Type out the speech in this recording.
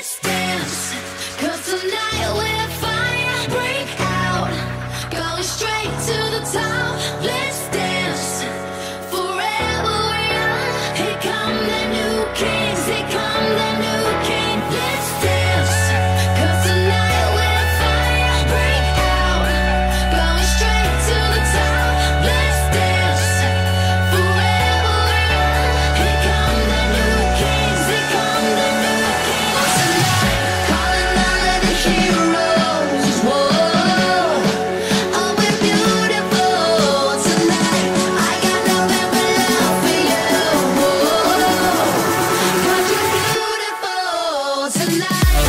let's dance. 'Cause tonight when fire break out, going straight to the top. Let's dance forever young. Here come the new kings, here come the new king. Let's dance. 'Cause tonight when fire break out, going straight to the top. Let's dance forever young. Here come the new kings, here come the new kings. Tonight, calling all of the heroes. Whoa, oh, we're beautiful tonight. I got nothing but love for you. Whoa, 'cause you're beautiful tonight.